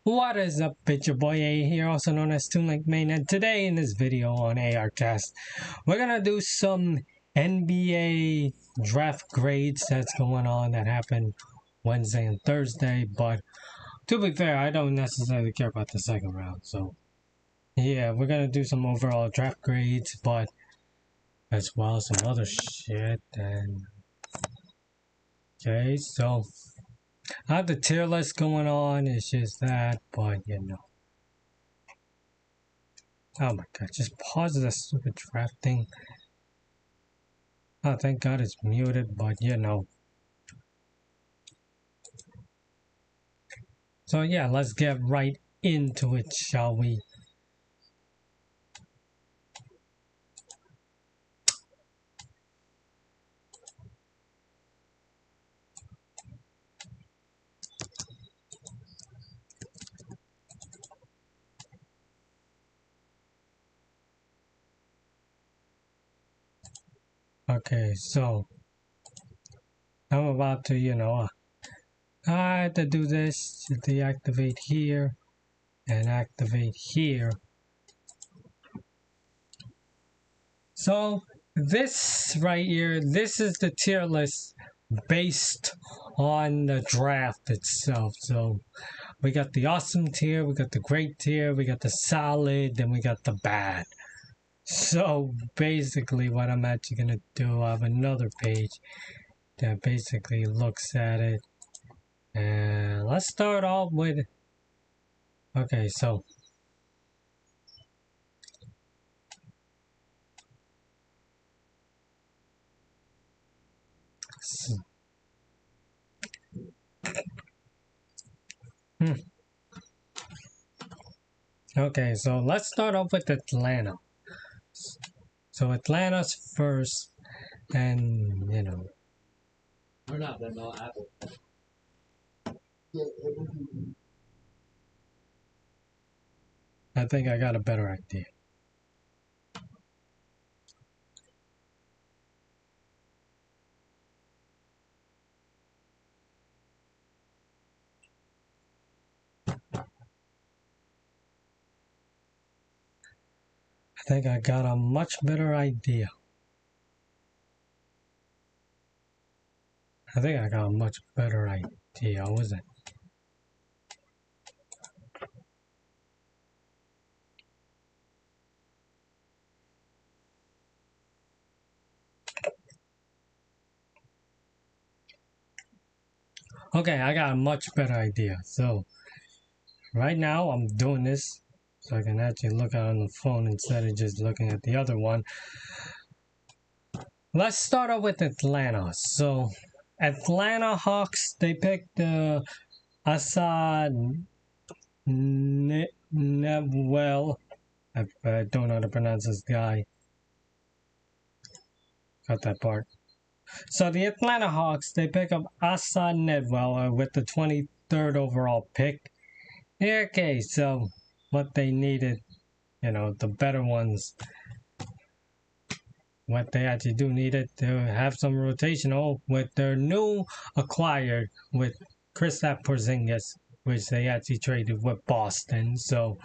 What is up, it's your boy A here, also known as Toon Link Main, and today in this video on ARcast, we're gonna do some NBA draft grades that's going on that happened Wednesday and Thursday, but to be fair, I don't necessarily care about the second round, so yeah, we're gonna do some overall draft grades, but as well as some other shit, and okay, so I have the tier list going on, it's just that, but you know. Oh my god, just pause the stupid draft thing. Oh, thank god it's muted, but you know. So yeah, let's get right into it, shall we? Okay, so I'm about to, I had to do this to deactivate here and activate here. So this right here, this is the tier list based on the draft itself. So we got the awesome tier, we got the great tier, we got the solid, then we got the bad. So basically what I'm actually going to do, I have another page that basically looks at it. And let's start off with, okay, so okay, so let's start off with Atlanta. So Atlanta's first, and you know, We're not done no Apple. I think I got a better idea. I think I got a much better idea. I think I got a much better idea, was it? Okay, I got a much better idea. So right now I'm doing this so I can actually look at it on the phone instead of just looking at the other one. Let's start off with Atlanta. So Atlanta Hawks, they picked Assad Nebwell. I don't know how to pronounce this guy. Got that part. So the Atlanta Hawks, they pick up Assad Nedwell with the 23rd overall pick. Okay, so what they needed, the better ones, what they actually do needed to have some rotational with their new acquired with Kristaps Porzingis, which they actually traded with Boston. So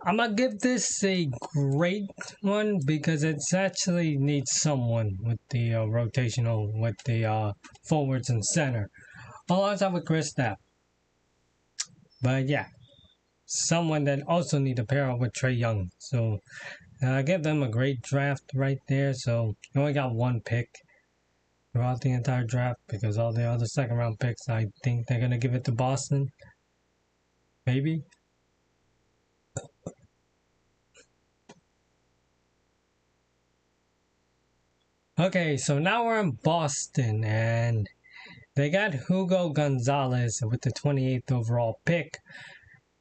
I'm gonna give this a great one because it's actually needs someone with the rotational with the forwards and center, alongside with Kristaps. But yeah, someone that also need to pair up with Trae Young. So I give them a great draft right there. So you only got one pick throughout the entire draft because all the other second round picks, I think they're gonna give it to Boston. Maybe. Okay, so now we're in Boston and they got Hugo Gonzalez with the 28th overall pick.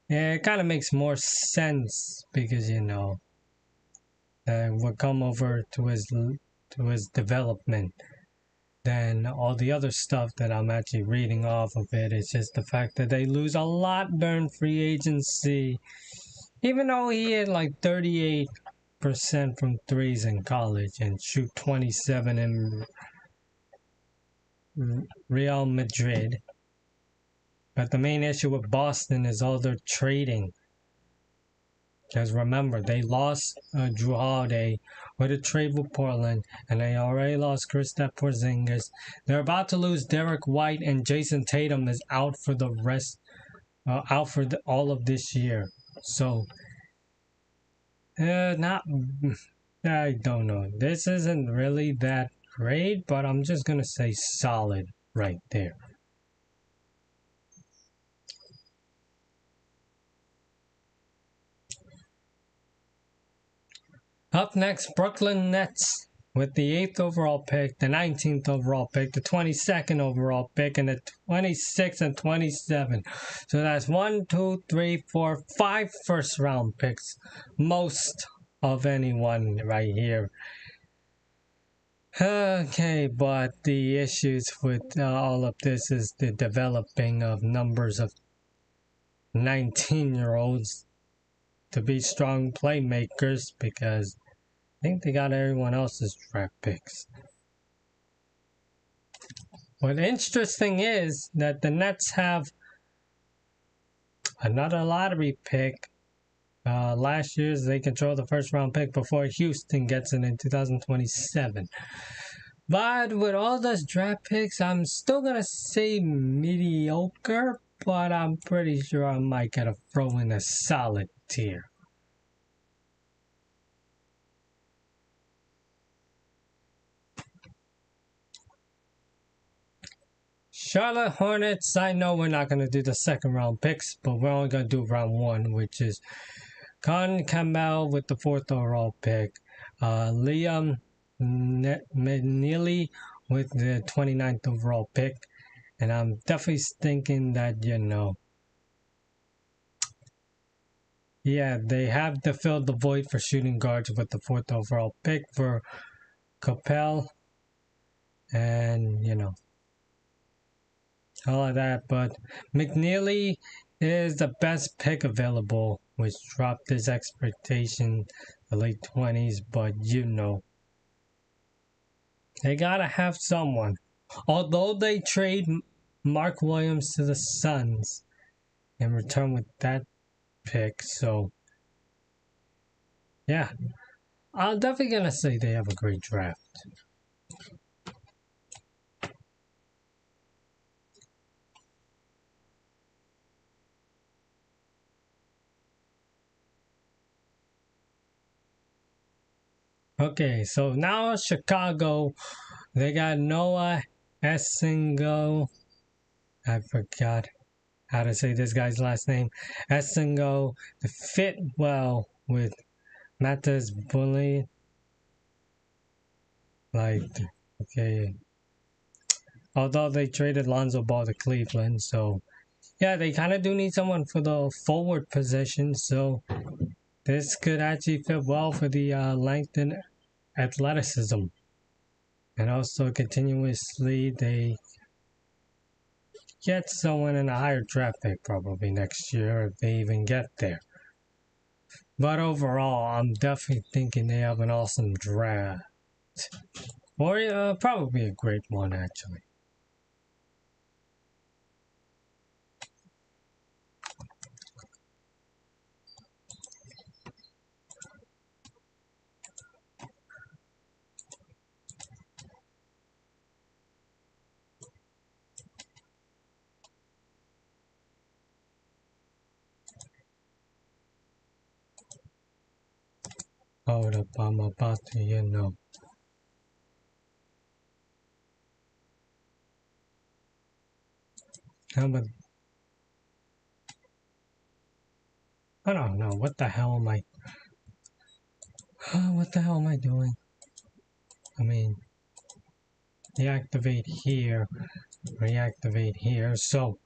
Yeah, it kind of makes more sense because we'll come over to his development than all the other stuff that I'm actually reading off of it. It's just the fact that they lose a lot during free agency, even though he had like 38% from threes in college and shoot 27 in Real Madrid. But the main issue with Boston is all their trading. Because remember, they lost Drew Holiday with a trade with Portland, and they already lost Kristaps Porzingis. They're about to lose Derek White, and Jason Tatum is out for the rest, out for all of this year. So, not, I don't know. This isn't really that great, but I'm just gonna say solid right there. Up next, Brooklyn Nets with the 8th overall pick, the 19th overall pick, the 22nd overall pick, and the 26th and 27. So that's 1, 2, 3, 4, 5 first round picks. Most of anyone right here. Okay, but the issues with all of this is the developing of numbers of 19-year-olds to be strong playmakers, because I think they got everyone else's draft picks. What interesting is that the Nets have another lottery pick. Last year's they control the first round pick before Houston gets it in 2027. But with all those draft picks, I'm still gonna say mediocre, but I'm pretty sure I might get a throw in a solid tier. Charlotte Hornets, I know we're not going to do the second round picks, but we're only going to do round 1, which is Con Campbell with the 4th overall pick, Liam McNeely with the 29th overall pick, and I'm definitely thinking that, yeah, they have to fill the void for shooting guards with the 4th overall pick for Capel, and, all of that, but McNeely is the best pick available, which dropped his expectation the late 20s, but they gotta have someone. Although they trade Mark Williams to the Suns in return with that pick, so yeah, I'm definitely gonna say they have a great draft. Okay, so now Chicago, they got Noah Essingo. I forgot how to say this guy's last name. Essingo to fit well with Matas Bully. Okay. Although they traded Lonzo Ball to Cleveland, so yeah, they kind of do need someone for the forward position. So this could actually fit well for the length and athleticism. And also continuously they get someone in a higher draft pick probably next year if they even get there. But overall, I'm definitely thinking they have an awesome draft. Or probably a great one, actually. Hold up, I'm about to, How about... I don't know, what the hell am I... What the hell am I doing? I mean... Deactivate here. Reactivate here, so...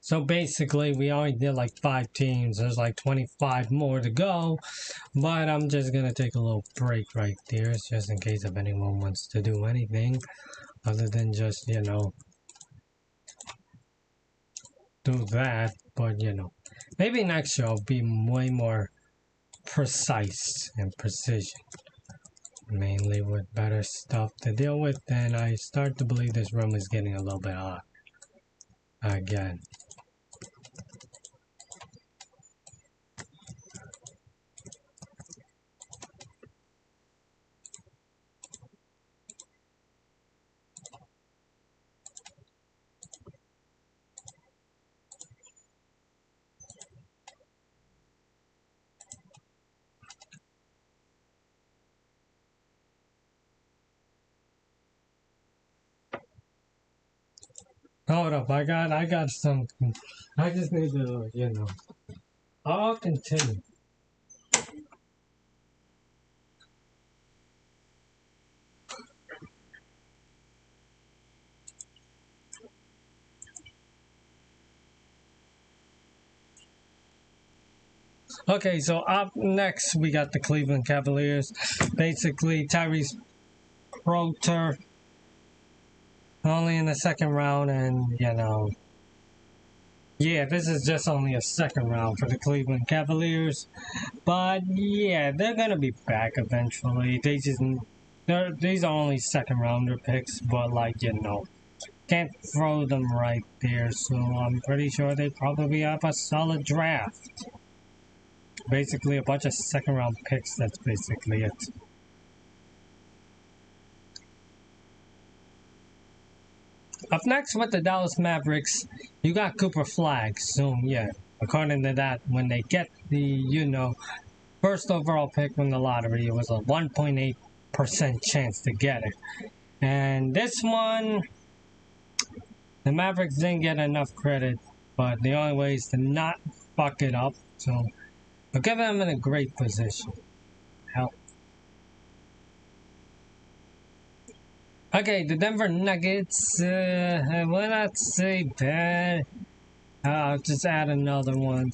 So basically, we only did like 5 teams. There's like 25 more to go. But I'm just going to take a little break right there, just in case if anyone wants to do anything other than just, do that. But, maybe next year I'll be way more precise and precision. Mainly with better stuff to deal with, and I start to believe this room is getting a little bit hot again. Hold up, I got something. I just need to, I'll continue. Okay, so up next we got the Cleveland Cavaliers. Basically, Tyrese Proter only in the second round, and yeah, this is just only a second round for the Cleveland Cavaliers. But yeah, they're gonna be back eventually. These are only second rounder picks, but can't throw them right there. So I'm pretty sure they probably have a solid draft. Basically, a bunch of second round picks. That's basically it. Up next with the Dallas Mavericks, you got Cooper Flag. So yeah, according to that, when they get the first overall pick in the lottery, it was a 1.8% chance to get it. And this one, the Mavericks didn't get enough credit, but the only way is to not fuck it up. So I'll give them in a great position. Help. Okay, the Denver Nuggets, I will not say bad. I'll just add another one.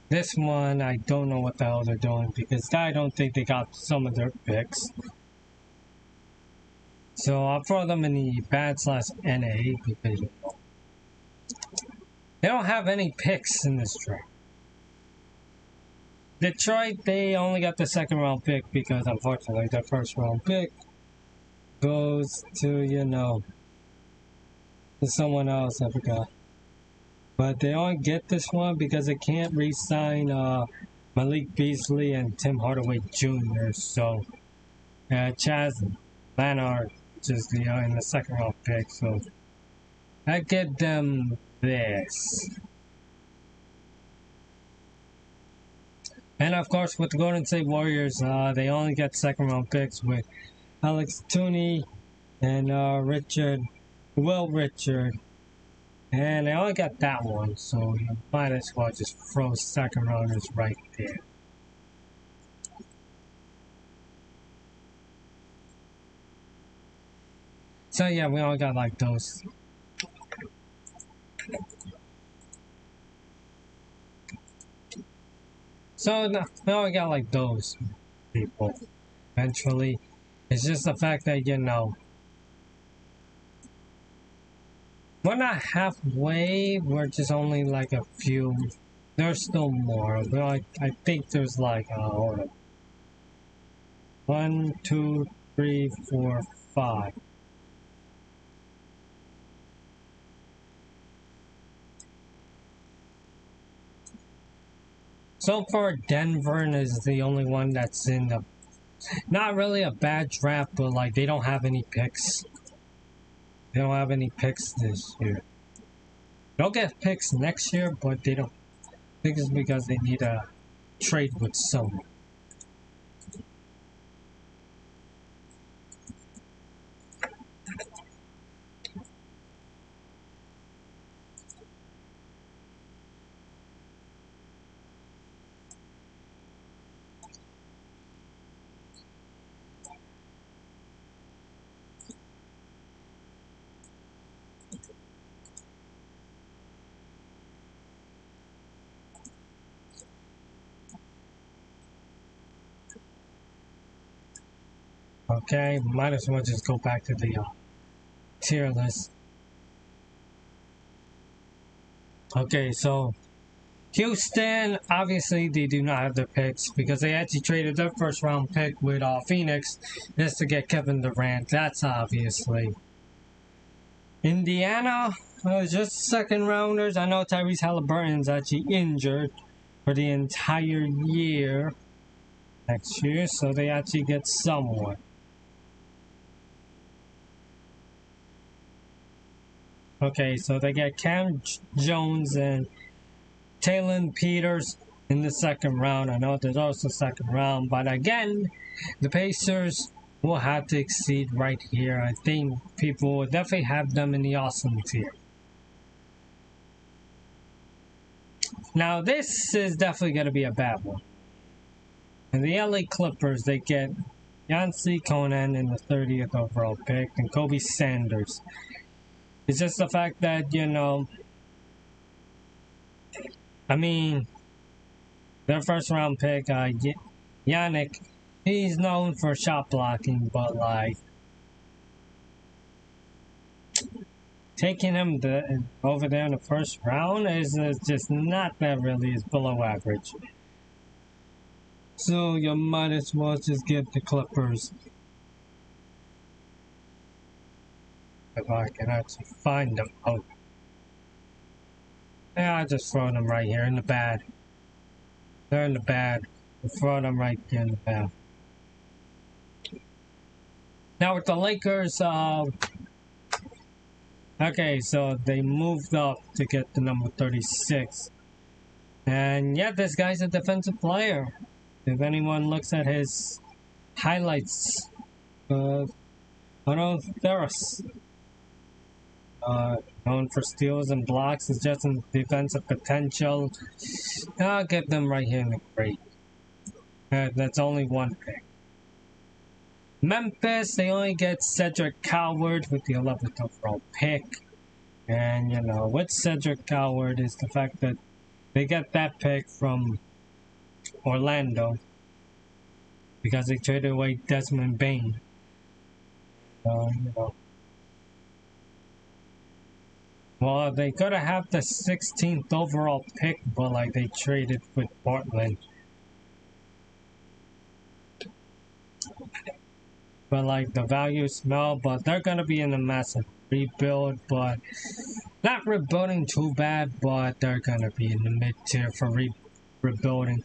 This one, I don't know what the hell they're doing because I don't think they got some of their picks. So I'll throw them in the bad/NA because they don't have any picks in this draft. Detroit, they only got the second round pick because unfortunately their first round pick goes to, to someone else, I forgot. But they only get this one because they can't re-sign Malik Beasley and Tim Hardaway Jr. So Chaz Leonard just in the second round pick. So I get them this. And of course, with the Golden State Warriors, they only get second round picks with Alex Tooney and Will Richard. And they only got that one, so you might as well just throw second rounders right there. So yeah, we all got like those. So no, we all got like those people. Eventually, it's just the fact that we're not halfway. We're just only like a few. There's still more. I think there's like hold on. 1, 2, 3, 4, 5. So far, Denver is the only one that's in the not really a bad draft, but like they don't have any picks. They don't have any picks this year. They'll get picks next year, but they don't. I think it's because they need a trade with someone. Okay, might as well just go back to the tier list. Okay, so Houston, obviously they do not have their picks because they actually traded their first round pick with Phoenix just to get Kevin Durant. That's obviously. Indiana, just second rounders. I know Tyrese Halliburton's actually injured for the entire year next year, so they actually get someone. Okay, so they get Cam Jones and Taylor Peters in the second round. I know there's also second round, but again, the Pacers will have to exceed right here. I think people will definitely have them in the awesome tier. Now, this is definitely going to be a bad one. And the LA Clippers, they get Yancey Conan in the 30th overall pick and Kobe Sanders. It's just the fact that, you know, I mean, their first round pick, Yannick, he's known for shot blocking, but like, taking him over there in the first round is just not that really, is below average. So you might as well just get the Clippers. If I can actually find them. Oh. Yeah, I just throw them right here in the bad. They're in the bad. I throw them right there in the bad. Now with the Lakers, okay, so they moved up to get the number 36. And yeah, this guy's a defensive player. If anyone looks at his highlights, Otto Theros, known for steals and blocks, is just in defensive potential. I'll get them right here in the grade. That's only one pick. Memphis, they only get Cedric Coward with the 11th overall pick. And, you know, with Cedric Coward is the fact that they get that pick from Orlando because they traded away Desmond Bain. So, you know. Well, they could have the 16th overall pick, but like they traded with Portland. But like the value is small, but they're gonna be in a massive rebuild, but not rebuilding too bad, but they're gonna be in the mid tier for rebuilding.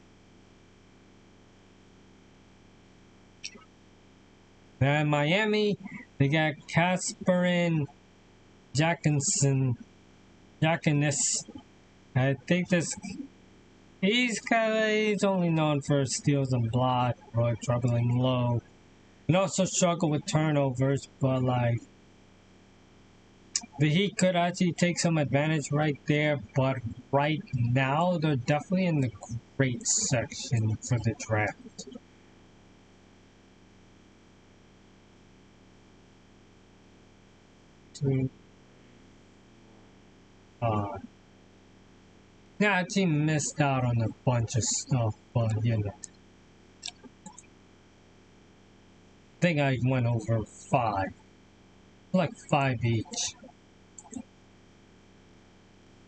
And Miami, they got Kasparin Jackinson. I think he's only known for steals and blocks or dribbling low. And also struggle with turnovers, but like the Heat could actually take some advantage right there, but right now they're definitely in the great section for the draft. Yeah, our team missed out on a bunch of stuff, but you know. I think I went over 5. Like 5 each.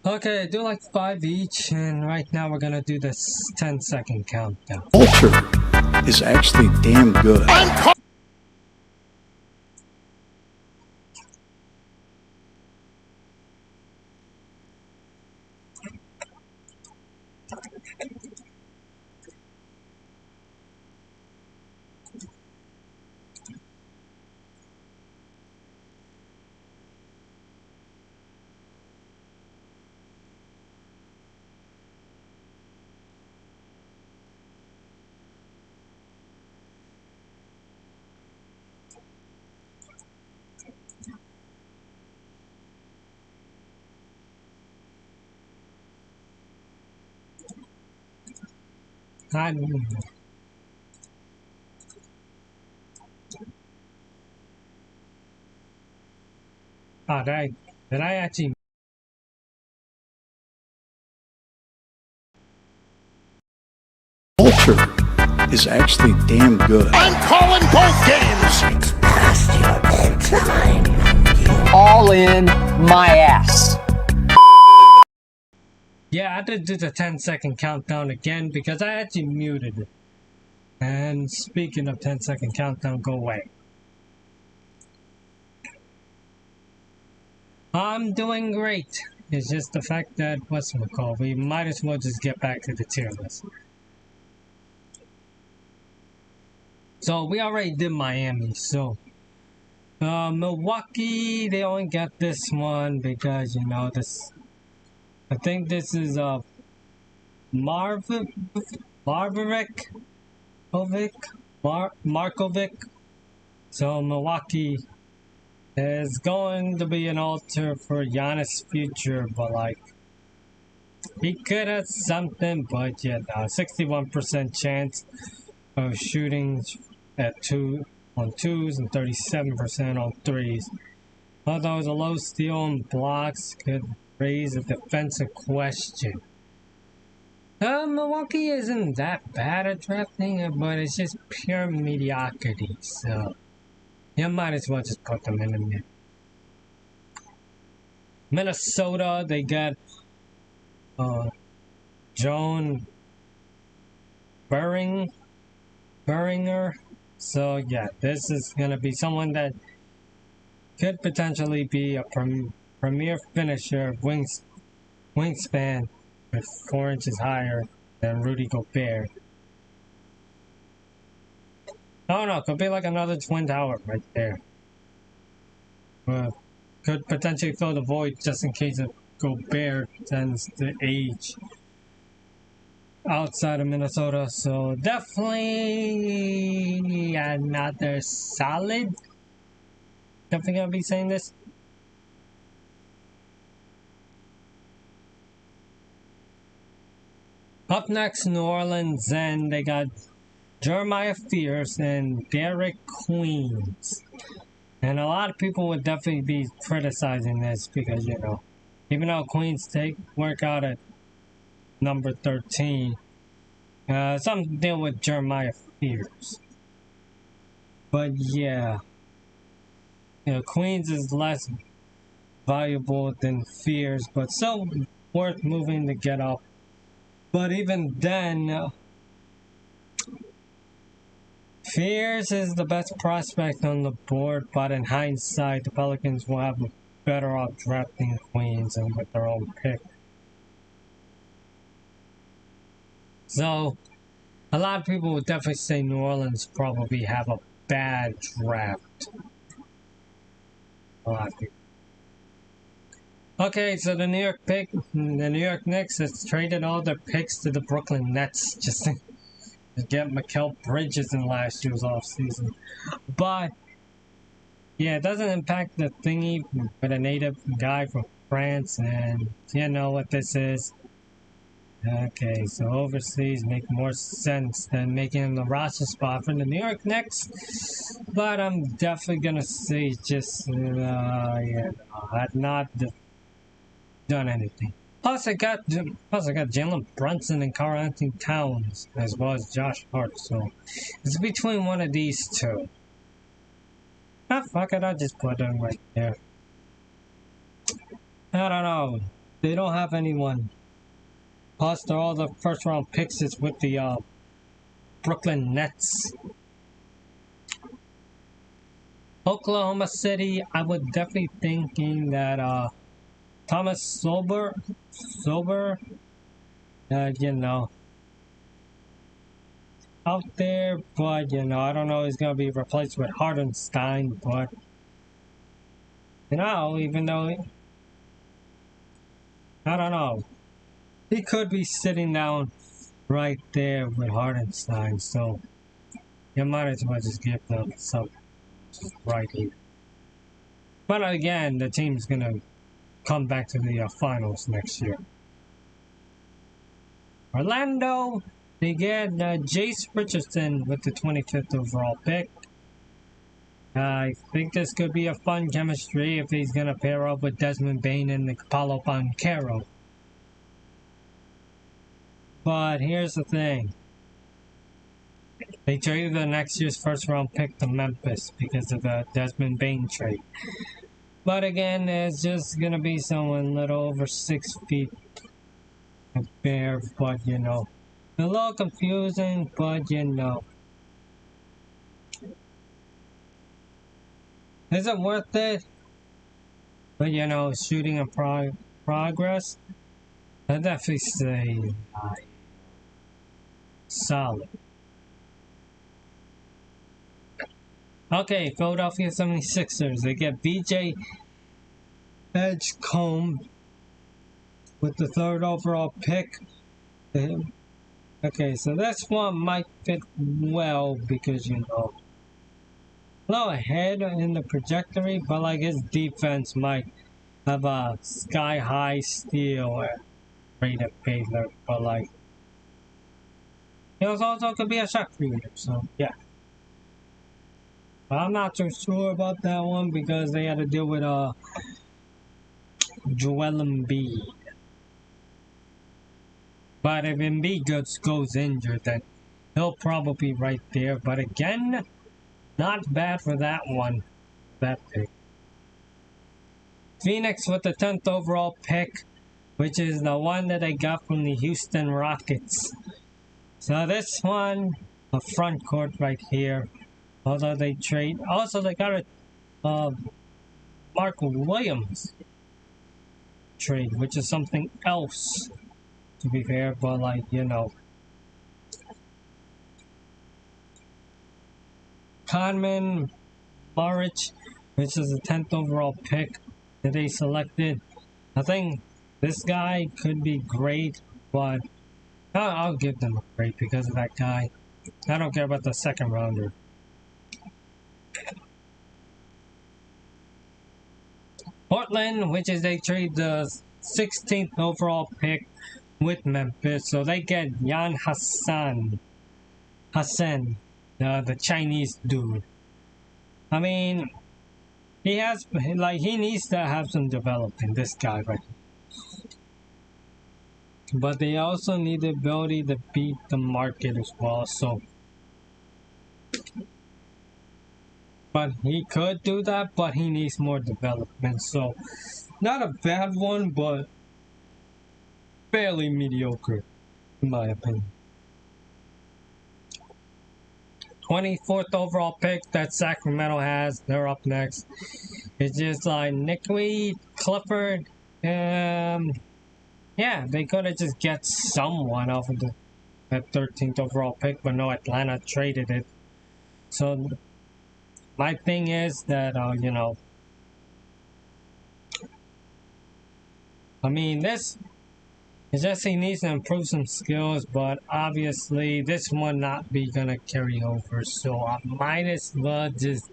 Okay, I do like 5 each, and right now we're gonna do this 10-second countdown. Culture is actually damn good. Did I actually? Culture is actually damn good. I'm calling both games. It's past your bedtime. All in my ass. Yeah, I had to do the 10-second countdown again because I actually muted it. And speaking of 10-second countdown, go away. I'm doing great. It's just the fact that, whatchamacallit, we might as well just get back to the tier list. So we already did Miami, so Milwaukee, they only got this one because, you know, this, I think this is Markovic, Markovic. So Milwaukee is going to be an altar for Giannis' future, but like, he could have something, but yeah, 61% chance of shooting at on twos and 37% on threes. Although a low steal and blocks could raise a defensive question. Milwaukee isn't that bad at drafting, but it's just pure mediocrity, so you might as well just put them in the mid. Minnesota, they got Joan Beringer. So yeah, this is gonna be someone that could potentially be a premier finisher, wingspan with 4 inches higher than Rudy Gobert. I don't know, could be like another Twin Tower right there. Could potentially fill the void just in case of Gobert tends to age outside of Minnesota. So definitely another solid. Definitely gonna be saying this. Up next, New Orleans, and they got Jeremiah Fierce and Derek Queens. And a lot of people would definitely be criticizing this because, you know, even though Queens work out at number 13, something to deal with Jeremiah Fierce. But yeah, you know, Queens is less valuable than Fierce, but still worth moving to get up. But even then, Fierce is the best prospect on the board, but in hindsight, the Pelicans will have better off drafting Queens and with their own pick. So, a lot of people would definitely say New Orleans probably have a bad draft. A lot of people. Okay, so the New York Knicks has traded all their picks to the Brooklyn Nets just to get Mikal Bridges in last year's offseason. But, yeah, it doesn't impact the thingy with a native guy from France, and you know what this is. Okay, so overseas make more sense than making the roster spot for the New York Knicks. But I'm definitely gonna say just, had not done anything. Plus, I got Jalen Brunson and Karl Anthony Towns, as well as Josh Hart, so it's between one of these two. Ah, fuck it, I'll just put them right there. I don't know. They don't have anyone. Plus, they're all the first round picks is with the Brooklyn Nets. Oklahoma City, I would definitely thinking that Thomas Sober, you know, out there, but you know, I don't know, he's gonna be replaced with Hardenstein, but you know, even though I don't know, he could be sitting down right there with Hardenstein, so you might as well just give them something right here. But again, the team's gonna come back to the finals next year. Orlando, they get Jace Richardson with the 25th overall pick. I think this could be a fun chemistry if he's going to pair up with Desmond Bain and Paulo Banchero. But here's the thing. They traded the next year's first round pick to Memphis because of the Desmond Bain trade. But again, it's just going to be someone a little over 6 feet Bear, but you know, a little confusing, but you know, is it worth it? But you know, shooting in progress, I definitely say solid. Okay, Philadelphia 76ers. They get BJ Edgecombe with the 3rd overall pick. Okay, so this one might fit well because, you know, a little ahead in the trajectory, but like his defense might have a sky high steal rate at Baylor, but like, it also could be a shot creator, so yeah. But I'm not so sure about that one because they had to deal with Joel Embiid. But if Embiid goes injured, then he'll probably be right there. But again, not bad for that one. That pick. Phoenix with the 10th overall pick, which is the one that they got from the Houston Rockets. So this one, a front court right here. Although they trade, also they got a Mark Williams trade, which is something else. To be fair, but like, you know, Conman Marich, which is the 10th overall pick that they selected. I think this guy could be great, but I'll give them a great because of that guy. I don't care about the 2nd rounder. Portland, which is they trade the 16th overall pick with Memphis, so they get Yan Hassan, the Chinese dude. I mean, he needs to have some development, this guy, right? But they also need the ability to beat the market as well, so. But he could do that, but he needs more development, so not a bad one, but fairly mediocre, in my opinion. 24th overall pick that Sacramento has. They're up next. It's just like Nick Reed, Clifford. Yeah, they could have just get someone off of that 13th overall pick, but no, Atlanta traded it. So my thing is that, you know, I mean, this is just he needs to improve some skills, but obviously this one not be gonna carry over, so I might as well just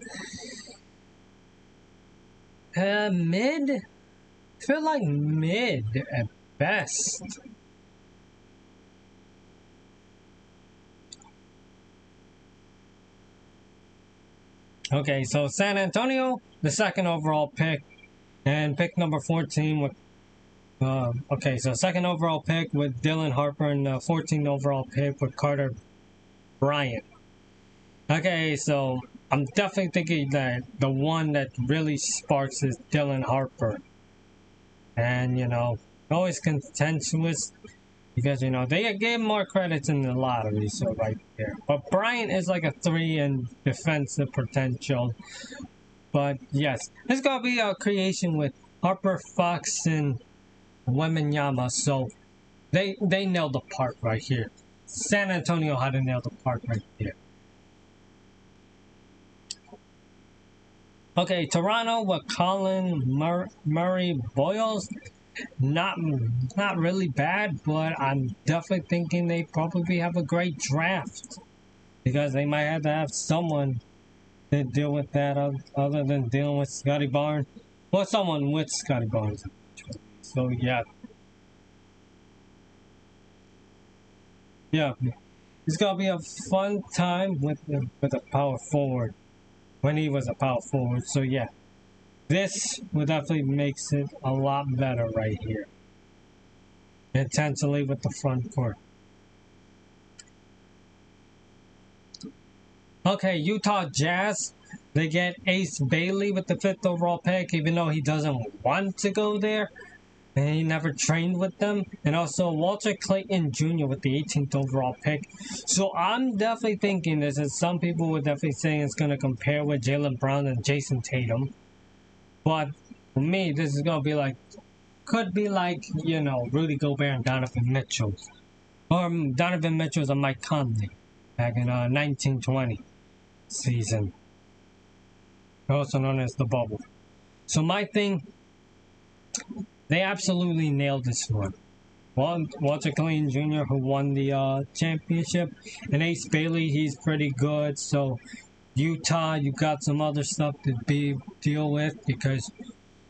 mid. I feel like mid at best. Okay, so San Antonio, the 2nd overall pick, and pick number 14 with. Okay, so 2nd overall pick with Dylan Harper and the 14th overall pick with Carter Bryant. Okay, so I'm definitely thinking that the one that really sparks is Dylan Harper. And, you know, always contentious because, you know, they gave more credits in the lottery, so right there. But Bryant is like a 3 in defensive potential. But yes, it's going to be a creation with Harper, Fox, and Wembanyama, so they nailed the part right here. San Antonio had to nail the part right here. Okay, Toronto with Colin Murray Boyles, not really bad, but I'm definitely thinking they probably have a great draft because they might have to have someone to deal with that other than dealing with Scotty Barnes, or someone with Scotty Barnes. So yeah, it's gonna be a fun time with a power forward when he was a power forward. So yeah, this would definitely makes it a lot better right here. Intensely with the front court. Okay, Utah Jazz. They get Ace Bailey with the 5th overall pick, even though he doesn't want to go there. and he never trained with them. And also Walter Clayton Jr. with the 18th overall pick. So I'm definitely thinking this, is some people would definitely say it's going to compare with Jaylen Brown and Jason Tatum. But for me, this is going to be like, could be like, you know, Rudy Gobert and Donovan Mitchell. Or Donovan Mitchell's and Mike Conley back in 1920 season. Also known as the bubble. So my thing, they absolutely nailed this one. Walter Clayton Jr., who won the championship, and Ace Bailey, he's pretty good. So Utah, you got some other stuff to deal with, because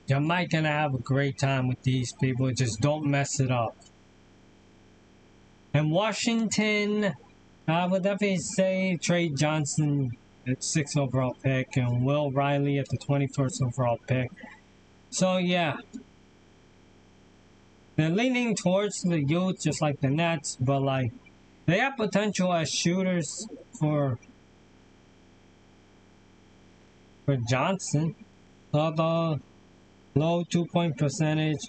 you might gonna have a great time with these people. Just don't mess it up. And Washington, I would definitely say Trey Johnson at 6th overall pick and Will Riley at the 21st overall pick. So yeah, they're leaning towards the youth just like the Nets, but like they have potential as shooters for Johnson. Although low 2-point percentage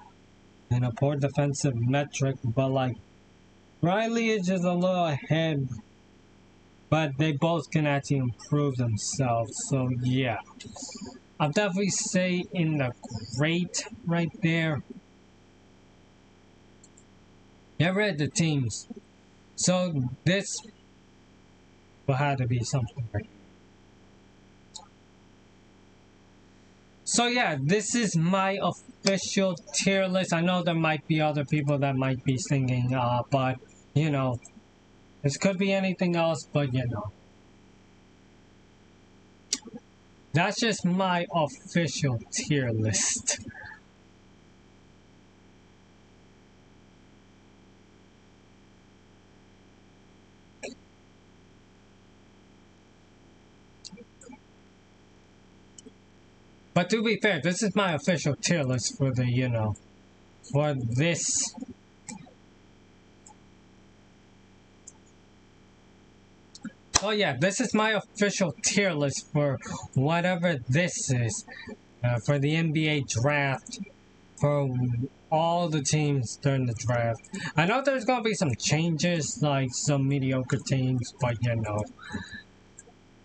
and a poor defensive metric, but like Riley is just a little ahead, but they both can actually improve themselves. So yeah, I'll definitely say in the great right there. I read the teams, so this will have to be something right. So yeah, this is my official tier list. I know there might be other people that might be singing, but you know, this could be anything else, but you know. That's just my official tier list. But to be fair, this is my official tier list for the, you know, for this. Oh yeah, this is my official tier list for whatever this is. For the NBA draft. For all the teams during the draft. I know there's going to be some changes, like some mediocre teams, but you know.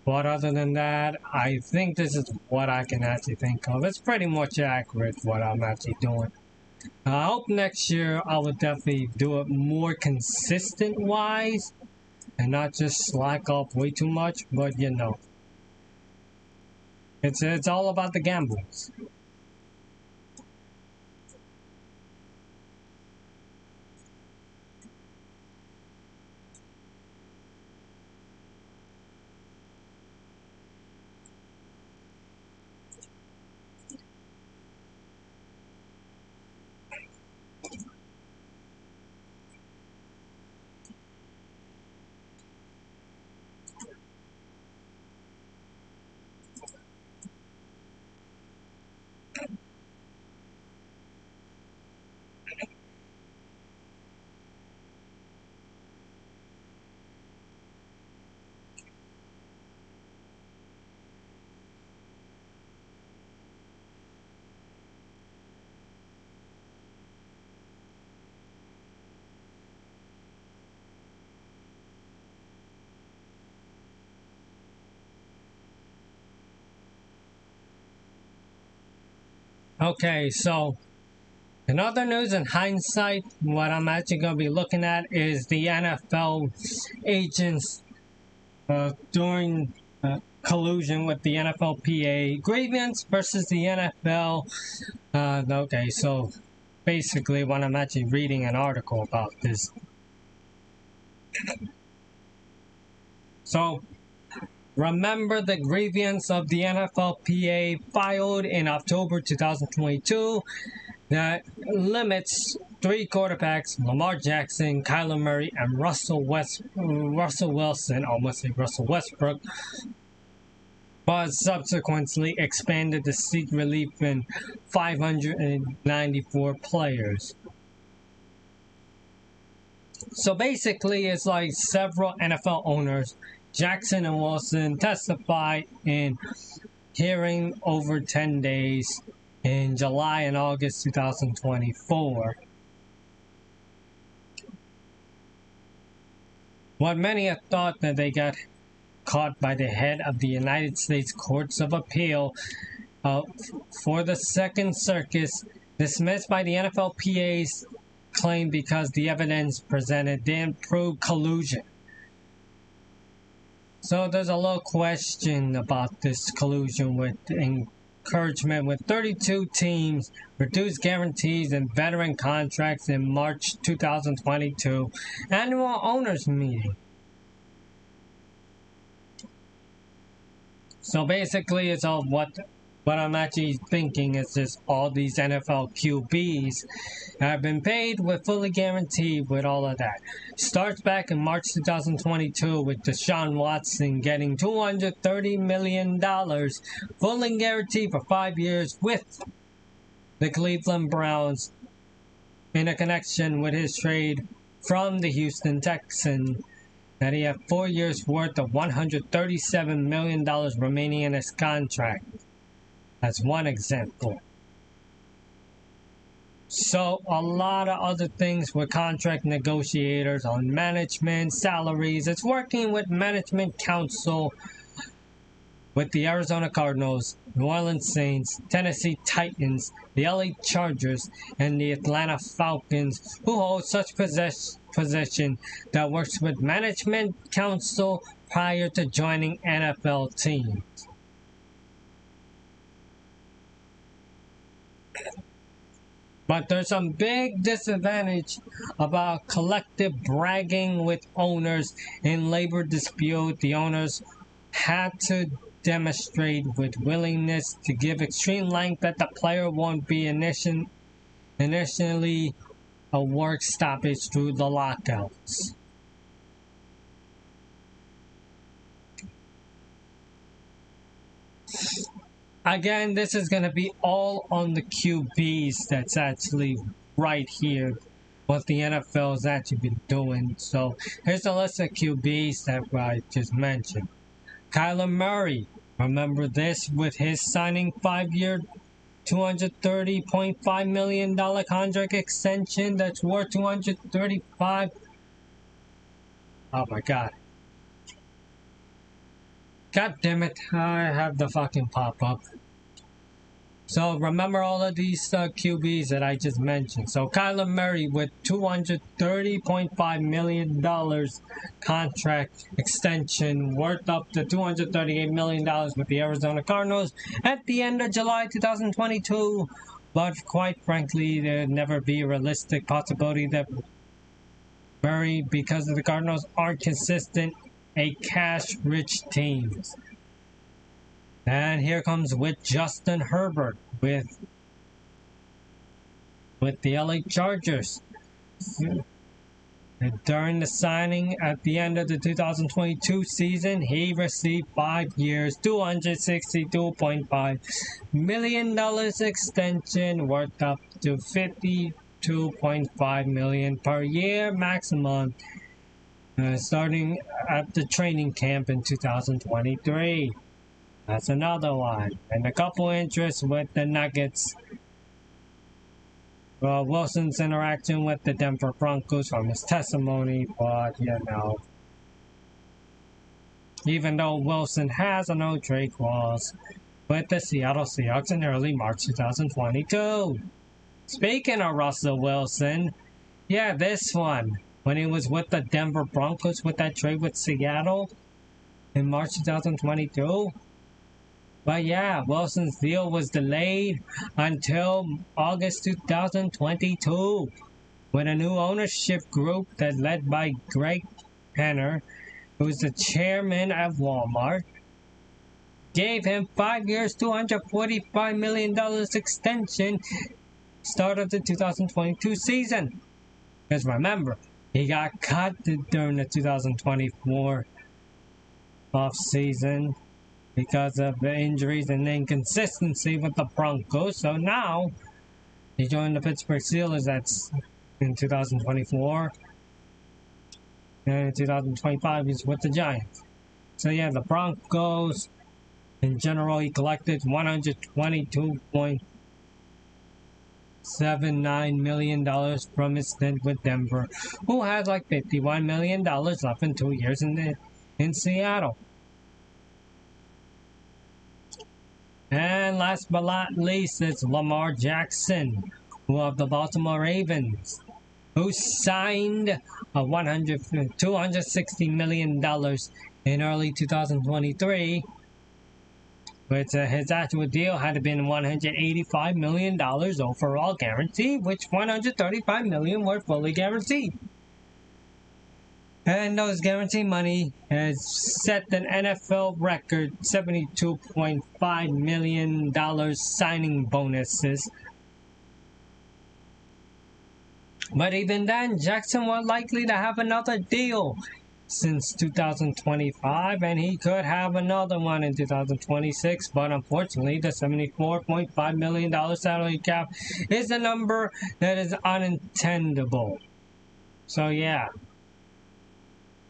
But other than that, I think this is what I can actually think of. It's pretty much accurate what I'm actually doing. I hope next year I will definitely do it more consistent wise and not just slack off way too much, but you know. It's all about the gambles. Okay, so in other news, in hindsight, what I'm actually going to be looking at is the NFL agents during collusion with the NFLPA grievance versus the NFL. Okay, so basically what I'm actually reading an article about this. So, remember the grievance of the NFLPA filed in October 2022 that limits 3 quarterbacks, Lamar Jackson, Kyler Murray, and Russell Wilson, almost say Russell Westbrook, but subsequently expanded to seek relief in 594 players. So basically, it's like several NFL owners, Jackson and Wilson, testified in hearing over 10 days in July and August 2024. What many have thought that they got caught by the head of the United States Courts of Appeal for the Second Circuit, dismissed by the NFLPA's claim because the evidence presented didn't prove collusion. So there's a little question about this collusion with encouragement with 32 teams, reduced guarantees and veteran contracts in March 2022 annual owners meeting. So basically it's all what I'm actually thinking is just all these NFL QBs have been paid with fully guaranteed with all of that. Starts back in March 2022 with Deshaun Watson getting $230 million fully guaranteed for 5 years with the Cleveland Browns in a connection with his trade from the Houston Texans. That he had 4 years worth of $137 million remaining in his contract. That's one example. So a lot of other things with contract negotiators on management, salaries. It's working with management council with the Arizona Cardinals, New Orleans Saints, Tennessee Titans, the LA Chargers, and the Atlanta Falcons, who hold such position that works with management council prior to joining NFL teams. But there's some big disadvantage about collective bragging with owners in labor dispute. The owners had to demonstrate with willingness to give extreme length that the player won't be initially a work stoppage through the lockouts. Again, this is going to be all on the QBs that's actually right here, what the NFL has actually been doing. So here's a list of QBs that I just mentioned. Kyler Murray, remember this with his signing 5-year, $230.5 million contract extension that's worth $235. Oh my God. God damn it, I have the fucking pop-up. So remember all of these QBs that I just mentioned. So Kyler Murray with $230.5 million contract extension worth up to $238 million with the Arizona Cardinals at the end of July 2022. But quite frankly, there'd never be a realistic possibility that Murray, because of the Cardinals aren't consistent, a cash-rich team. And here comes with Justin Herbert with the LA Chargers. And during the signing at the end of the 2022 season, he received 5 years, $262.5 million extension worth up to $52.5 million per year maximum. Starting at the training camp in 2023. That's another one. And a couple interests with the Nuggets. Well, Wilson's interaction with the Denver Broncos from his testimony, but you know, even though Wilson has a no-trade clause with the Seattle Seahawks in early March 2022. Speaking of Russell Wilson, yeah, this one. When he was with the Denver Broncos with that trade with Seattle in March 2022. But yeah, Wilson's deal was delayed until August 2022 with a new ownership group that led by Greg Penner, who's the chairman of Walmart, gave him 5 years, $245 million extension start of the 2022 season. Because remember, he got cut during the 2024 offseason because of the injuries and inconsistency with the Broncos. So now he joined the Pittsburgh Steelers in 2024. And in 2025 he's with the Giants. So yeah, the Broncos in general, he collected $122.5 $79 million from his stint with Denver, who has like $51 million left in 2 years in Seattle. And last but not least, it's Lamar Jackson, who of the Baltimore Ravens, who signed a $260 million in early 2023, which his actual deal had been $185 million overall guaranteed, which $135 million were fully guaranteed. And those guaranteed money has set an NFL record $72.5 million signing bonuses. But even then, Jackson was likely to have another deal since 2025, and he could have another one in 2026. But unfortunately, the $74.5 million salary cap is a number that is unattainable. So yeah.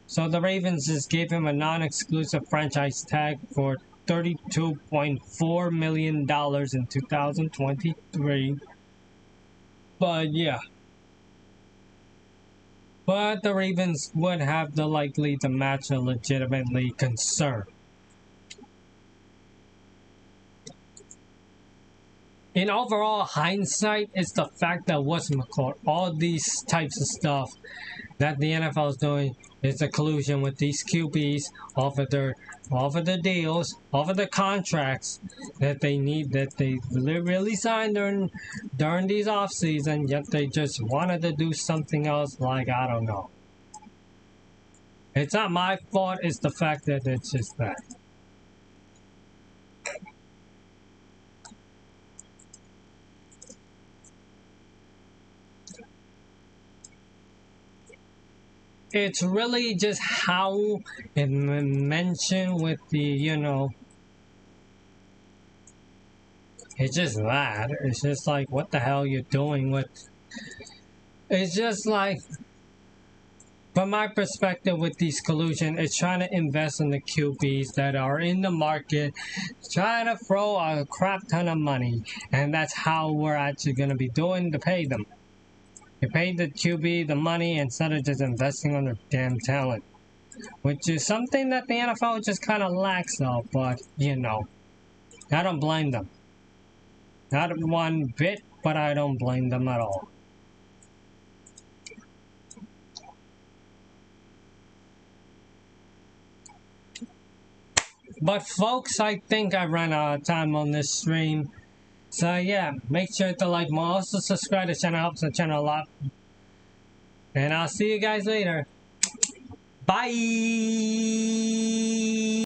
So the Ravens just gave him a non-exclusive franchise tag for $32.4 million in 2023. But yeah. But the Ravens would have the likely to match a legitimately concern. In overall hindsight, it's the fact that all these types of stuff that the NFL is doing is a collusion with these QBs off of their deals, off of the contracts that they need, that they really signed during these off season, yet they just wanted to do something else, like I don't know. It's not my fault, it's the fact that it's just that. It's really just how it mentioned with the, you know, it's just that. It's just like, what the hell you're doing with, it's just like, from my perspective with these collusion, it's trying to invest in the QBs that are in the market, trying to throw a crap ton of money, and that's how we're actually going to be doing to pay them. You pay the QB the money instead of just investing on their damn talent, which is something that the NFL just kind of lacks of, but, you know, I don't blame them. Not one bit, but I don't blame them at all. But folks, I think I ran out of time on this stream. So yeah, make sure to like more. Also subscribe to the channel, helps the channel a lot. And I'll see you guys later. Bye!